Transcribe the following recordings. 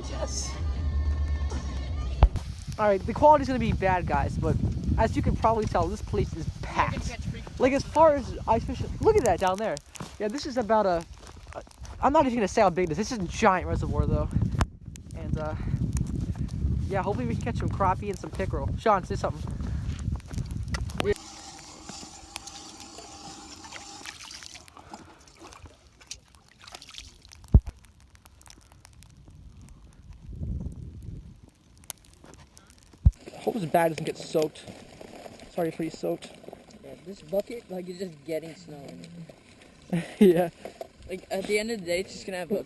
Yes. Alright, the quality's gonna be bad, guys, but as you can probably tell, this place is packed. Like, as far as ice fishing, look at that down there. Yeah, this is about I'm not even gonna say how big it is. This is a giant reservoir, though. And, yeah, hopefully we can catch some crappie and some pickerel. Shawn, say something. Yeah. Hope this bag doesn't get soaked. It's already pretty soaked. Yeah, this bucket, like, is just getting snow in it. Yeah. Like, at the end of the day, it's just gonna have a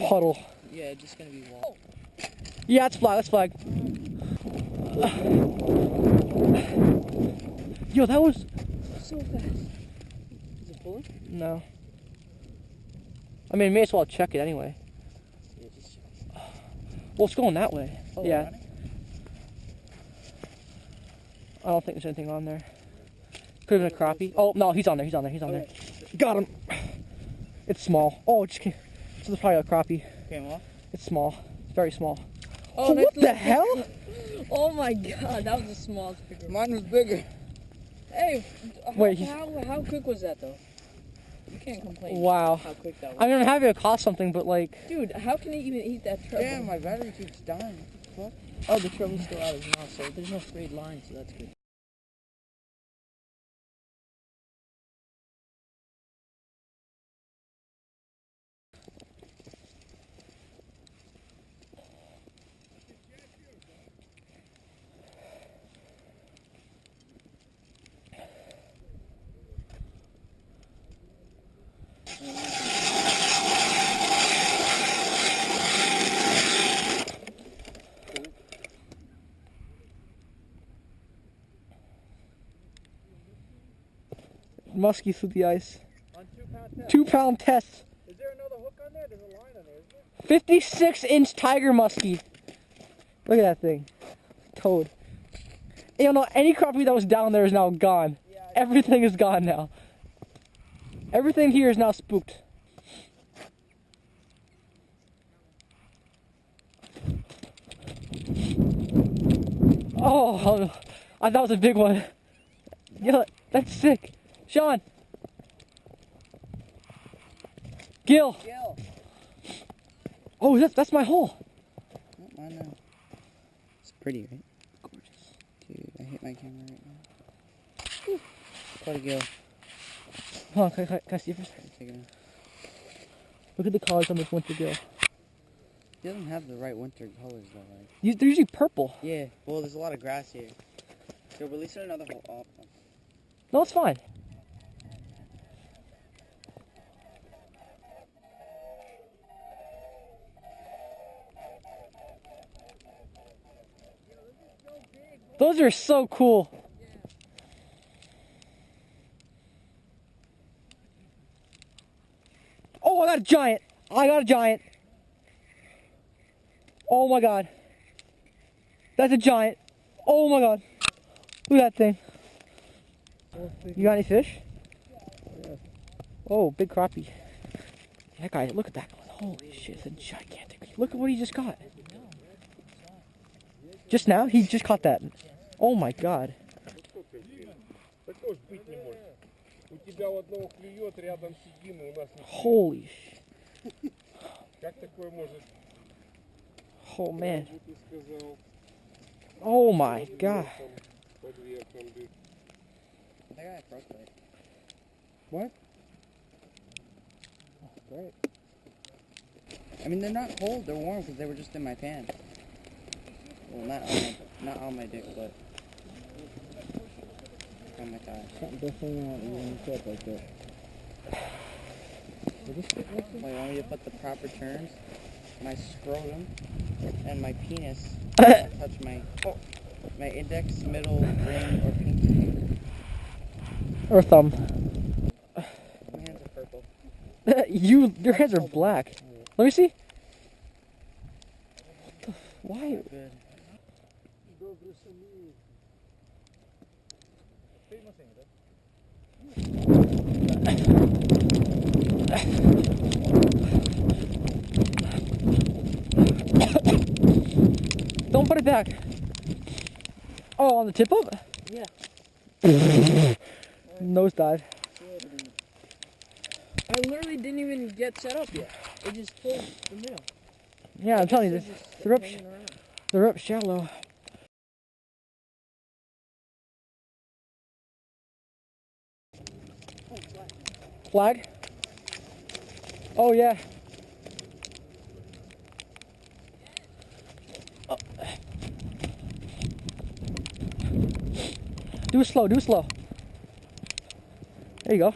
puddle. Yeah, it's just gonna be wall. Yeah, it's flag. That's flag. Yo, that was So fast. Is it full? no. I mean, may as well check it anyway. Yeah, just check. Well, it's going that way. Oh, Yeah. Running? I don't think there's anything on there. Could have been a crappie. Oh no, he's on there. He's on there. Got him. It's small. Oh, it just came. So there's probably a crappie. Came off? It's small. It's very small. Oh, what the hell? Oh my god, that was the smallest pickerel. Mine was bigger. Hey, Wait, how quick was that though? You can't complain. Wow. How quick that was. I mean, I'm happy it cost something, but like. Dude, how can he even eat that treble? Yeah, my battery keeps dying. What the fuck? Oh, the treble's still out of his mouth, so there's no straight line, so that's good. Muskie through the ice. On 2-pound test. 2-pound test. Is there another hook on there? There's a line on there, isn't 56-inch tiger muskie. Look at that thing. Toad. You know, any crappie that was down there is now gone. Yeah, Everything is gone now. Everything here is now spooked. Oh, I thought it was a big one. Yeah, that's sick. Shawn. Gil. Gil. Oh, that's my hole. Oh, I know. It's pretty, right? Gorgeous. Dude, I hit my camera right now. Whew. Quite a gill. Hold on, can I see it for a second? Take it off. Look at the colors on this winter gill. He doesn't have the right winter colors though, like. They're usually purple. Yeah, well, there's a lot of grass here. So release it another hole. Oh. No, it's fine. Those are so cool. Oh, I got a giant. I got a giant. Oh my god. That's a giant. Oh my god. Look at that thing. You got any fish? Oh, big crappie. That guy, look at that one. Holy shit, it's a gigantic. Look at what he just got. Just now? He just caught that. Oh my god. Holy shit. Oh man. Oh my god. I got a frostbite. What? Oh, great. I mean, they're not cold, they're warm because they were just in my pan. Well, not on my dick, but on my thigh. Definitely not even cut like that. Wait, want me to put the proper terms? My scrotum and my penis touch my index, middle, ring, or pinky. Or thumb. My hands are purple. Your hands are black. Let me see. Why? Good. Don't put it back. Oh, on the tip up? Yeah. Nosedive. I literally didn't even get set up yet. It just pulled the middle. Yeah, I'm telling you, they're up shallow. Flag? Oh, yeah. Oh. Do it slow, do it slow. There you go.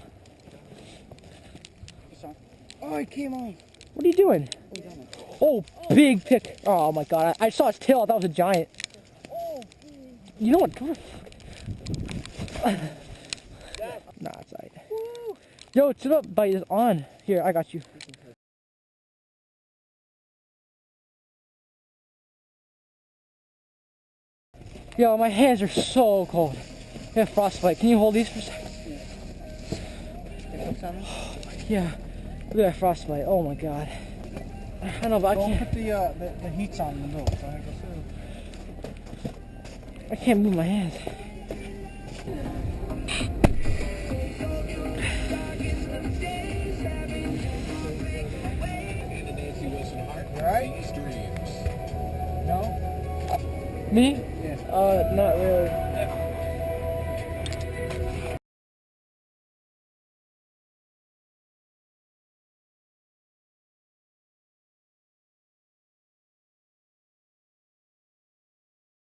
Oh, it came on. What are you doing? Oh, big pick. Oh my god, I saw its tail, I thought it was a giant. You know what? Come on. Nah, it's alright. Yo, sit up, bite is on. Here, I got you. Yo, my hands are so cold. I have frostbite. Can you hold these for a second? Yeah. Look at that frostbite. Oh my god. I know, but I can't. Don't put the heats on in the middle. So I go through. I can't move my hands. Right? No? Me? Yeah. Not really.